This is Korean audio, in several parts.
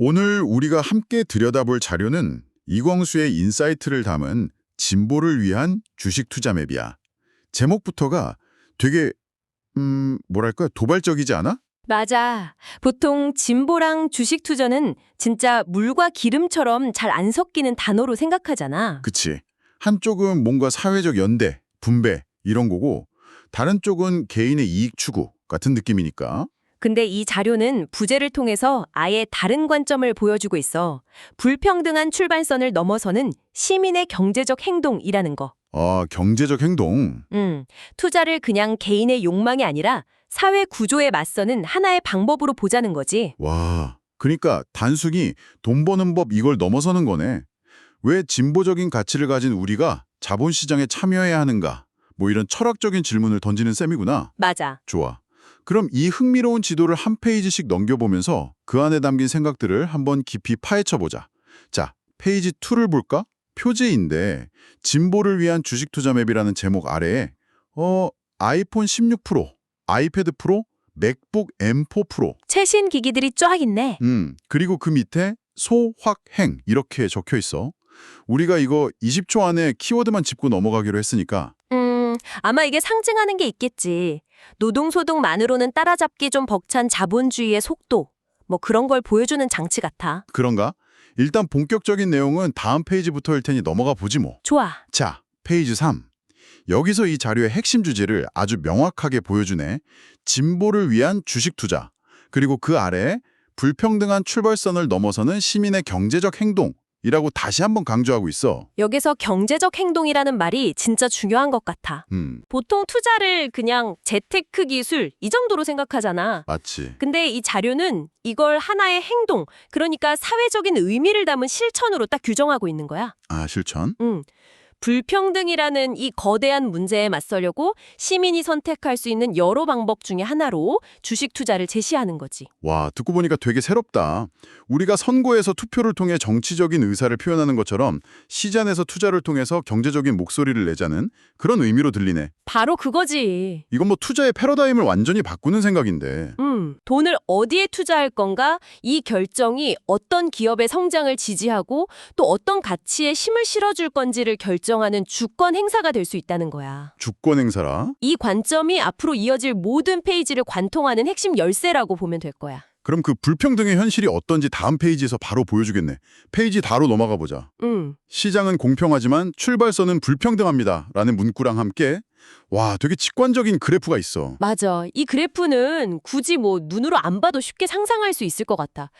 오늘 우리가 함께 들여다볼 자료는 이광수의 인사이트를 담은 진보를 위한 주식 투자 맵이야. 제목부터가 되게 뭐랄까 도발적이지 않아? 맞아. 보통 진보랑 주식 투자는 진짜 물과 기름처럼 잘 안 섞이는 단어로 생각하잖아. 그치. 한쪽은 뭔가 사회적 연대, 분배 이런 거고 다른 쪽은 개인의 이익 추구 같은 느낌이니까. 근데 이 자료는 부제를 통해서 아예 다른 관점을 보여주고 있어. 불평등한 출발선을 넘어서는 시민의 경제적 행동이라는 거. 아, 경제적 행동. 투자를 그냥 개인의 욕망이 아니라 사회 구조에 맞서는 하나의 방법으로 보자는 거지. 와, 그러니까 단순히 돈 버는 법 이걸 넘어서는 거네. 왜 진보적인 가치를 가진 우리가 자본시장에 참여해야 하는가? 뭐 이런 철학적인 질문을 던지는 셈이구나. 맞아. 좋아. 그럼 이 흥미로운 지도를 한 페이지씩 넘겨보면서 그 안에 담긴 생각들을 한번 깊이 파헤쳐보자. 자, 페이지 2를 볼까? 표지인데 진보를 위한 주식 투자 맵이라는 제목 아래에 아이폰 16 프로, 아이패드 프로, 맥북 M4 프로 최신 기기들이 쫙 있네. 그리고 그 밑에 소확행 이렇게 적혀 있어. 우리가 이거 20초 안에 키워드만 짚고 넘어가기로 했으니까 아마 이게 상징하는 게 있겠지. 노동소득만으로는 따라잡기 좀 벅찬 자본주의의 속도. 뭐 그런 걸 보여주는 장치 같아. 그런가? 일단 본격적인 내용은 다음 페이지부터일 테니 넘어가 보지 뭐. 좋아. 자, 페이지 3. 여기서 이 자료의 핵심 주제를 아주 명확하게 보여주네. 진보를 위한 주식 투자. 그리고 그 아래에 불평등한 출발선을 넘어서는 시민의 경제적 행동이라고 다시 한번 강조하고 있어. 여기서 경제적 행동이라는 말이 진짜 중요한 것 같아. 보통 투자를 그냥 재테크 기술 이 정도로 생각하잖아. 맞지. 근데 이 자료는 이걸 하나의 행동, 그러니까 사회적인 의미를 담은 실천으로 딱 규정하고 있는 거야. 아, 실천? 불평등이라는 이 거대한 문제에 맞서려고 시민이 선택할 수 있는 여러 방법 중에 하나로 주식 투자를 제시하는 거지. 와, 듣고 보니까 되게 새롭다. 우리가 선거에서 투표를 통해 정치적인 의사를 표현하는 것처럼 시장에서 투자를 통해서 경제적인 목소리를 내자는 그런 의미로 들리네. 바로 그거지. 이건 뭐 투자의 패러다임을 완전히 바꾸는 생각인데. 돈을 어디에 투자할 건가? 이 결정이 어떤 기업의 성장을 지지하고 또 어떤 가치에 힘을 실어줄 건지를 결정하는 주권 행사가 될 수 있다는 거야. 주권 행사라? 이 관점이 앞으로 이어질 모든 페이지를 관통하는 핵심 열쇠라고 보면 될 거야. 그럼 그 불평등의 현실이 어떤지 다음 페이지에서 바로 보여주겠네. 페이지 다로 넘어가 보자. 시장은 공평하지만 출발선은 불평등합니다. 라는 문구랑 함께 와, 되게 직관적인 그래프가 있어. 맞아. 이 그래프는 굳이 뭐 눈으로 안 봐도 쉽게 상상할 수 있을 것 같아.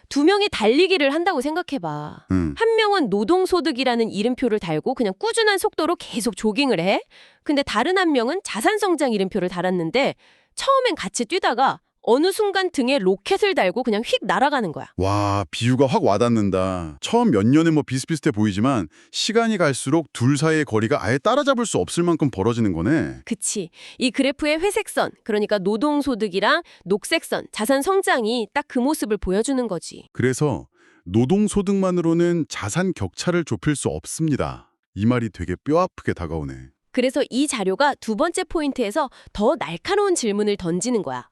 두 명이 달리기를 한다고 생각해봐. 한 명은 노동소득이라는 이름표를 달고 그냥 꾸준한 속도로 계속 조깅을 해. 근데 다른 한 명은 자산성장 이름표를 달았는데 처음엔 같이 뛰다가 어느 순간 등에 로켓을 달고 그냥 휙 날아가는 거야. 와, 비유가 확 와닿는다. 처음 몇 년은 뭐 비슷비슷해 보이지만 시간이 갈수록 둘 사이의 거리가 아예 따라잡을 수 없을 만큼 벌어지는 거네. 그치. 이 그래프의 회색선, 그러니까 노동소득이랑 녹색선, 자산성장이 딱 그 모습을 보여주는 거지. 그래서 노동소득만으로는 자산 격차를 좁힐 수 없습니다. 이 말이 되게 뼈아프게 다가오네. 그래서 이 자료가 두 번째 포인트에서 더 날카로운 질문을 던지는 거야.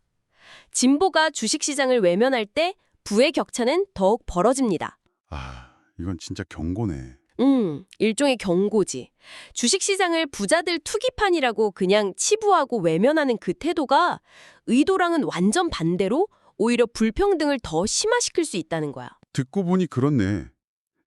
진보가 주식시장을 외면할 때 부의 격차는 더욱 벌어집니다. 아, 이건 진짜 경고네. 일종의 경고지. 주식시장을 부자들 투기판이라고 그냥 치부하고 외면하는 그 태도가 의도랑은 완전 반대로 오히려 불평등을 더 심화시킬 수 있다는 거야. 듣고 보니 그렇네.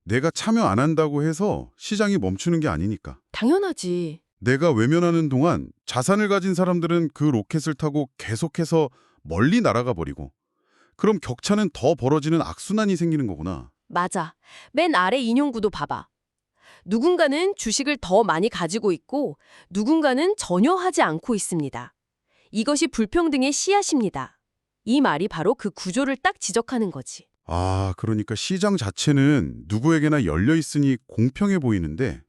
내가 참여 안 한다고 해서 시장이 멈추는 게 아니니까. 당연하지. 내가 외면하는 동안 자산을 가진 사람들은 그 로켓을 타고 계속해서 멀리 날아가 버리고 그럼 격차는 더 벌어지는 악순환이 생기는 거구나. 맞아. 맨 아래 인용구도 봐봐. 누군가는 주식을 더 많이 가지고 있고 누군가는 전혀 하지 않고 있습니다. 이것이 불평등의 씨앗입니다. 이 말이 바로 그 구조를 딱 지적하는 거지. 아, 그러니까 시장 자체는 누구에게나 열려 있으니 공평해 보이는데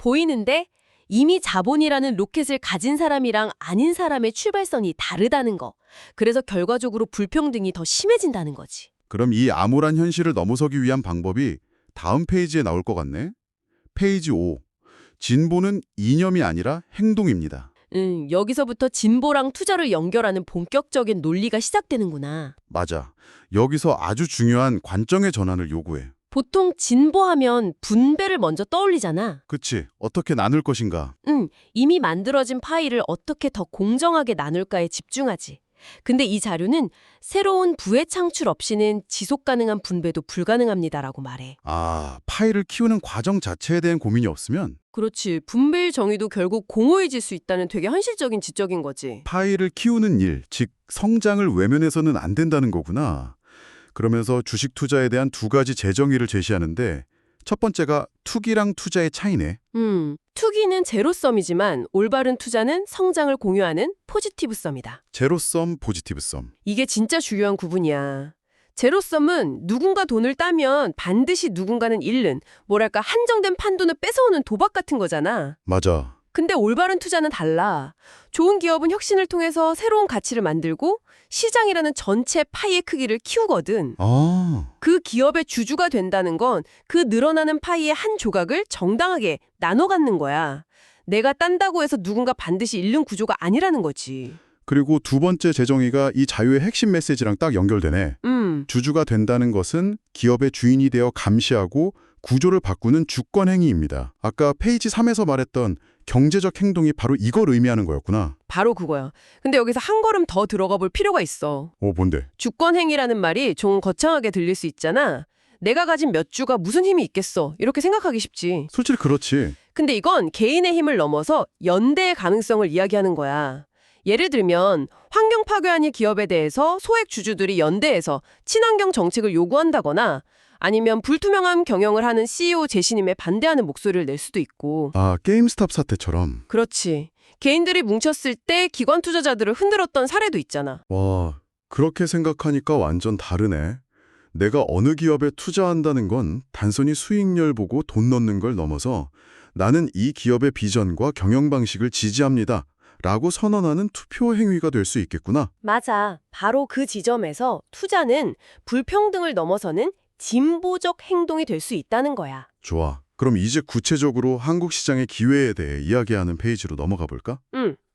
이미 자본이라는 로켓을 가진 사람이랑 아닌 사람의 출발선이 다르다는 거. 그래서 결과적으로 불평등이 더 심해진다는 거지. 그럼 이 암울한 현실을 넘어서기 위한 방법이 다음 페이지에 나올 것 같네. 페이지 5. 진보는 이념이 아니라 행동입니다. 여기서부터 진보랑 투자를 연결하는 본격적인 논리가 시작되는구나. 맞아. 여기서 아주 중요한 관점의 전환을 요구해. 보통 진보하면 분배를 먼저 떠올리잖아. 그치. 어떻게 나눌 것인가. 이미 만들어진 파일을 어떻게 더 공정하게 나눌까에 집중하지. 근데 이 자료는 새로운 부의 창출 없이는 지속 가능한 분배도 불가능합니다라고 말해. 아, 파일을 키우는 과정 자체에 대한 고민이 없으면 그렇지. 분배의 정의도 결국 공허해질 수 있다는 되게 현실적인 지적인 거지. 파일을 키우는 일, 즉 성장을 외면해서는 안 된다는 거구나. 그러면서 주식 투자에 대한 두 가지 재정의를 제시하는데 첫 번째가 투기랑 투자의 차이네. 투기는 제로섬이지만 올바른 투자는 성장을 공유하는 포지티브섬이다. 제로섬, 포지티브섬. 이게 진짜 중요한 구분이야. 제로섬은 누군가 돈을 따면 반드시 누군가는 잃는, 뭐랄까 한정된 판돈을 뺏어오는 도박 같은 거잖아. 맞아. 근데 올바른 투자는 달라. 좋은 기업은 혁신을 통해서 새로운 가치를 만들고 시장이라는 전체 파이의 크기를 키우거든. 아, 그 기업의 주주가 된다는 건 그 늘어나는 파이의 한 조각을 정당하게 나눠 갖는 거야. 내가 딴다고 해서 누군가 반드시 잃는 구조가 아니라는 거지. 그리고 두 번째 재정의가 이 자유의 핵심 메시지랑 딱 연결되네. 주주가 된다는 것은 기업의 주인이 되어 감시하고 구조를 바꾸는 주권 행위입니다. 아까 페이지 3에서 말했던 경제적 행동이 바로 이걸 의미하는 거였구나. 바로 그거야. 근데 여기서 한 걸음 더 들어가 볼 필요가 있어. 뭔데? 주권행위라는 말이 좀 거창하게 들릴 수 있잖아. 내가 가진 몇 주가 무슨 힘이 있겠어. 이렇게 생각하기 쉽지. 솔직히 그렇지. 근데 이건 개인의 힘을 넘어서 연대의 가능성을 이야기하는 거야. 예를 들면 환경 파괴한이 기업에 대해서 소액 주주들이 연대해서 친환경 정책을 요구한다거나 아니면 불투명한 경영을 하는 CEO 재신임에 반대하는 목소리를 낼 수도 있고. 아, 게임스탑 사태처럼. 그렇지. 개인들이 뭉쳤을 때 기관 투자자들을 흔들었던 사례도 있잖아. 와, 그렇게 생각하니까 완전 다르네. 내가 어느 기업에 투자한다는 건 단순히 수익률 보고 돈 넣는 걸 넘어서 나는 이 기업의 비전과 경영 방식을 지지합니다. 라고 선언하는 투표 행위가 될 수 있겠구나. 맞아. 바로 그 지점에서 투자는 불평등을 넘어서는 진보적 행동이 될 수 있다는 거야. 좋아. 그럼 이제 구체적으로 한국 시장의 기회에 대해 이야기하는 페이지로 넘어가 볼까?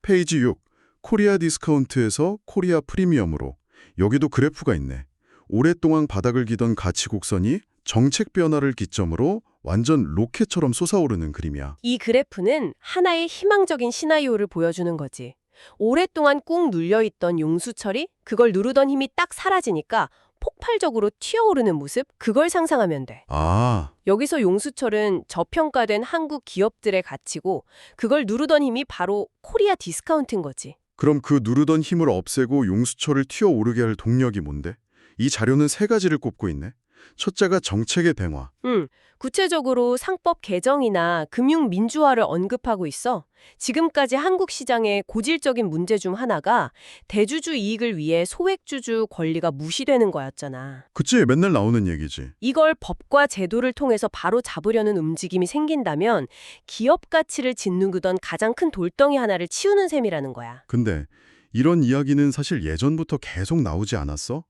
페이지 6. 코리아 디스카운트에서 코리아 프리미엄으로. 여기도 그래프가 있네. 오랫동안 바닥을 기던 가치 곡선이 정책 변화를 기점으로 완전 로켓처럼 솟아오르는 그림이야. 이 그래프는 하나의 희망적인 시나리오를 보여주는 거지. 오랫동안 꾹 눌려있던 용수철이 그걸 누르던 힘이 딱 사라지니까 폭발적으로 튀어오르는 모습, 그걸 상상하면 돼. 아, 여기서 용수철은 저평가된 한국 기업들의 가치고 그걸 누르던 힘이 바로 코리아 디스카운트인 거지. 그럼 그 누르던 힘을 없애고 용수철을 튀어오르게 할 동력이 뭔데? 이 자료는 세 가지를 꼽고 있네. 첫째가 정책의 대화. 구체적으로 상법 개정이나 금융 민주화를 언급하고 있어. 지금까지 한국 시장의 고질적인 문제 중 하나가 대주주 이익을 위해 소액주주 권리가 무시되는 거였잖아. 그치, 맨날 나오는 얘기지. 이걸 법과 제도를 통해서 바로 잡으려는 움직임이 생긴다면 기업 가치를 짓누르던 가장 큰 돌덩이 하나를 치우는 셈이라는 거야. 근데 이런 이야기는 사실 예전부터 계속 나오지 않았어?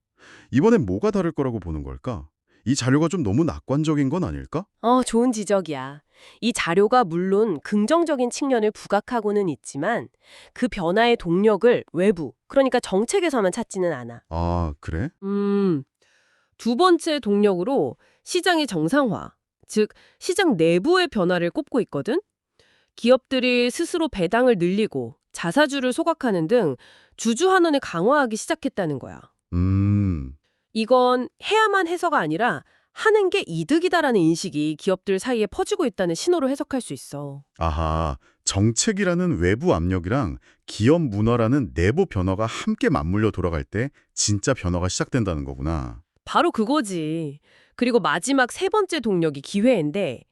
이번엔 뭐가 다를 거라고 보는 걸까? 이 자료가 좀 너무 낙관적인 건 아닐까? 좋은 지적이야. 이 자료가 물론 긍정적인 측면을 부각하고는 있지만 그 변화의 동력을 외부, 그러니까 정책에서만 찾지는 않아. 아, 그래? 두 번째 동력으로 시장의 정상화, 즉 시장 내부의 변화를 꼽고 있거든. 기업들이 스스로 배당을 늘리고 자사주를 소각하는 등 주주 환원을 강화하기 시작했다는 거야. 이건 해야만 해서가 아니라 하는 게 이득이다라는 인식이 기업들 사이에 퍼지고 있다는 신호로 해석할 수 있어. 아하, 정책이라는 외부 압력이랑 기업 문화라는 내부 변화가 함께 맞물려 돌아갈 때 진짜 변화가 시작된다는 거구나. 바로 그거지. 그리고 마지막 세 번째 동력이 기회인데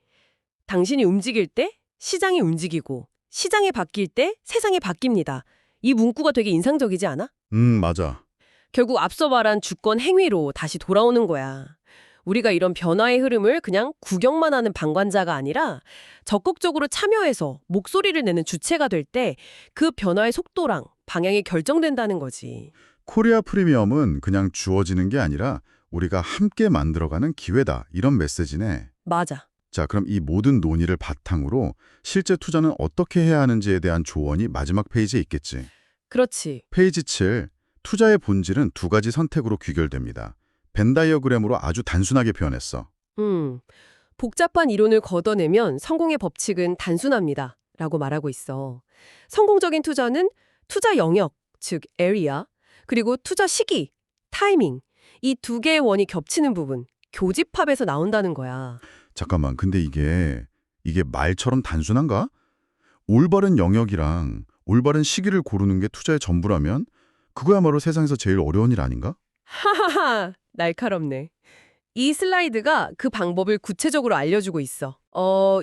당신이 움직일 때 시장이 움직이고 시장이 바뀔 때 세상이 바뀝니다. 이 문구가 되게 인상적이지 않아? 맞아. 결국 앞서 말한 주권 행위로 다시 돌아오는 거야. 우리가 이런 변화의 흐름을 그냥 구경만 하는 방관자가 아니라 적극적으로 참여해서 목소리를 내는 주체가 될 때 그 변화의 속도랑 방향이 결정된다는 거지. 코리아 프리미엄은 그냥 주어지는 게 아니라 우리가 함께 만들어가는 기회다. 이런 메시지네. 맞아. 자, 그럼 이 모든 논의를 바탕으로 실제 투자는 어떻게 해야 하는지에 대한 조언이 마지막 페이지에 있겠지. 그렇지. 페이지 7, 투자의 본질은 두 가지 선택으로 귀결됩니다. 벤 다이어그램으로 아주 단순하게 표현했어. 복잡한 이론을 걷어내면 성공의 법칙은 단순합니다. 라고 말하고 있어. 성공적인 투자는 투자 영역, 즉 area, 그리고 투자 시기, 타이밍, 이 두 개의 원이 겹치는 부분, 교집합에서 나온다는 거야. 잠깐만, 근데 이게 말처럼 단순한가? 올바른 영역이랑 올바른 시기를 고르는 게 투자의 전부라면 그거야말로 세상에서 제일 어려운 일 아닌가? 하하하, 날카롭네. 이 슬라이드가 그 방법을 구체적으로 알려주고 있어.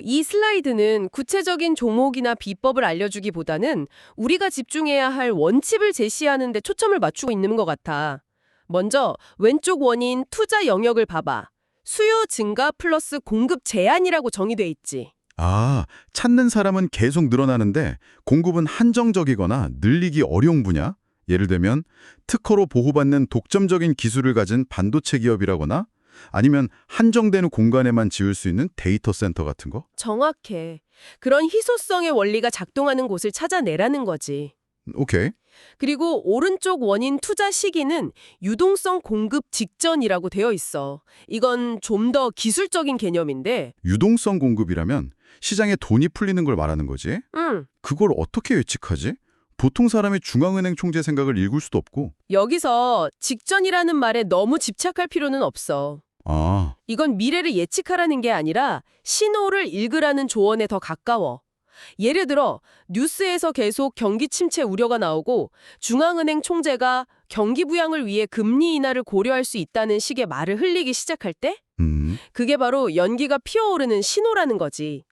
이 슬라이드는 구체적인 종목이나 비법을 알려주기보다는 우리가 집중해야 할 원칙을 제시하는 데 초점을 맞추고 있는 것 같아. 먼저 왼쪽 원인 투자 영역을 봐봐. 수요 증가 플러스 공급 제한이라고 정의돼 있지. 아, 찾는 사람은 계속 늘어나는데 공급은 한정적이거나 늘리기 어려운 분야? 예를 들면 특허로 보호받는 독점적인 기술을 가진 반도체 기업이라거나 아니면 한정되는 공간에만 지을 수 있는 데이터 센터 같은 거? 정확해. 그런 희소성의 원리가 작동하는 곳을 찾아내라는 거지. 오케이. 그리고 오른쪽 원인 투자 시기는 유동성 공급 직전이라고 되어 있어. 이건 좀 더 기술적인 개념인데, 유동성 공급이라면 시장에 돈이 풀리는 걸 말하는 거지? 그걸 어떻게 예측하지? 보통 사람이 중앙은행 총재 생각을 읽을 수도 없고. 여기서 직전이라는 말에 너무 집착할 필요는 없어. 아, 이건 미래를 예측하라는 게 아니라 신호를 읽으라는 조언에 더 가까워. 예를 들어 뉴스에서 계속 경기 침체 우려가 나오고 중앙은행 총재가 경기 부양을 위해 금리 인하를 고려할 수 있다는 식의 말을 흘리기 시작할 때 그게 바로 연기가 피어오르는 신호라는 거지.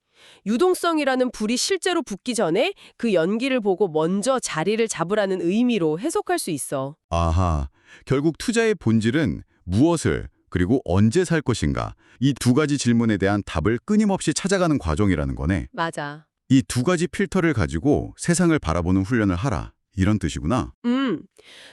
유동성이라는 불이 실제로 붙기 전에 그 연기를 보고 먼저 자리를 잡으라는 의미로 해석할 수 있어. 아하. 결국 투자의 본질은 무엇을 그리고 언제 살 것인가 이 두 가지 질문에 대한 답을 끊임없이 찾아가는 과정이라는 거네. 맞아. 이 두 가지 필터를 가지고 세상을 바라보는 훈련을 하라. 이런 뜻이구나.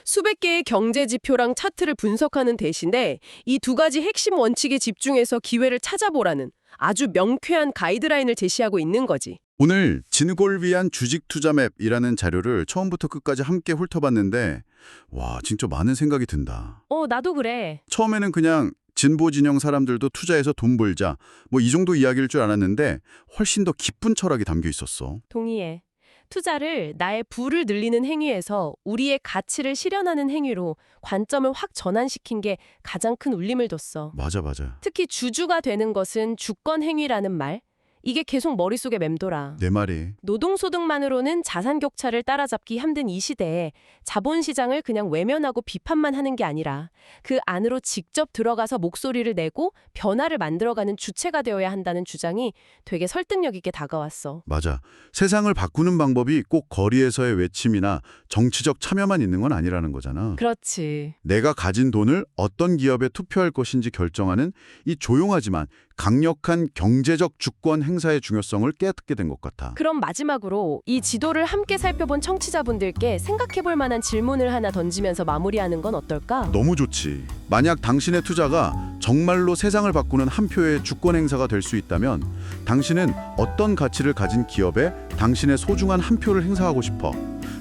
수백 개의 경제 지표랑 차트를 분석하는 대신에 이 두 가지 핵심 원칙에 집중해서 기회를 찾아보라는 아주 명쾌한 가이드라인을 제시하고 있는 거지. 오늘 진흙을 위한 주식 투자 맵이라는 자료를 처음부터 끝까지 함께 훑어봤는데 와, 진짜 많은 생각이 든다. 나도 그래. 처음에는 그냥 진보 진영 사람들도 투자해서 돈 벌자 뭐 이 정도 이야기일 줄 알았는데 훨씬 더 깊은 철학이 담겨 있었어. 동의해. 투자를 나의 부를 늘리는 행위에서 우리의 가치를 실현하는 행위로 관점을 확 전환시킨 게 가장 큰 울림을 줬어. 맞아. 특히 주주가 되는 것은 주권 행위라는 말. 이게 계속 머릿속에 맴돌아. 내 말이. 노동소득만으로는 자산 격차를 따라잡기 힘든 이 시대에 자본시장을 그냥 외면하고 비판만 하는 게 아니라 그 안으로 직접 들어가서 목소리를 내고 변화를 만들어가는 주체가 되어야 한다는 주장이 되게 설득력 있게 다가왔어. 맞아. 세상을 바꾸는 방법이 꼭 거리에서의 외침이나 정치적 참여만 있는 건 아니라는 거잖아. 그렇지. 내가 가진 돈을 어떤 기업에 투표할 것인지 결정하는 이 조용하지만 강력한 경제적 주권 행사의 중요성을 깨닫게 된 것 같아. 그럼 마지막으로 이 지도를 함께 살펴본 청취자분들께 생각해볼 만한 질문을 하나 던지면서 마무리하는 건 어떨까? 너무 좋지. 만약 당신의 투자가 정말로 세상을 바꾸는 한 표의 주권 행사가 될 수 있다면 당신은 어떤 가치를 가진 기업에 당신의 소중한 한 표를 행사하고 싶어?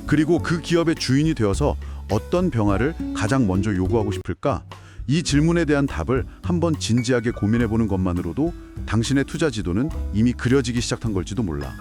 그리고 그 기업의 주인이 되어서 어떤 변화를 가장 먼저 요구하고 싶을까? 이 질문에 대한 답을 한번 진지하게 고민해보는 것만으로도 당신의 투자 지도는 이미 그려지기 시작한 걸지도 몰라.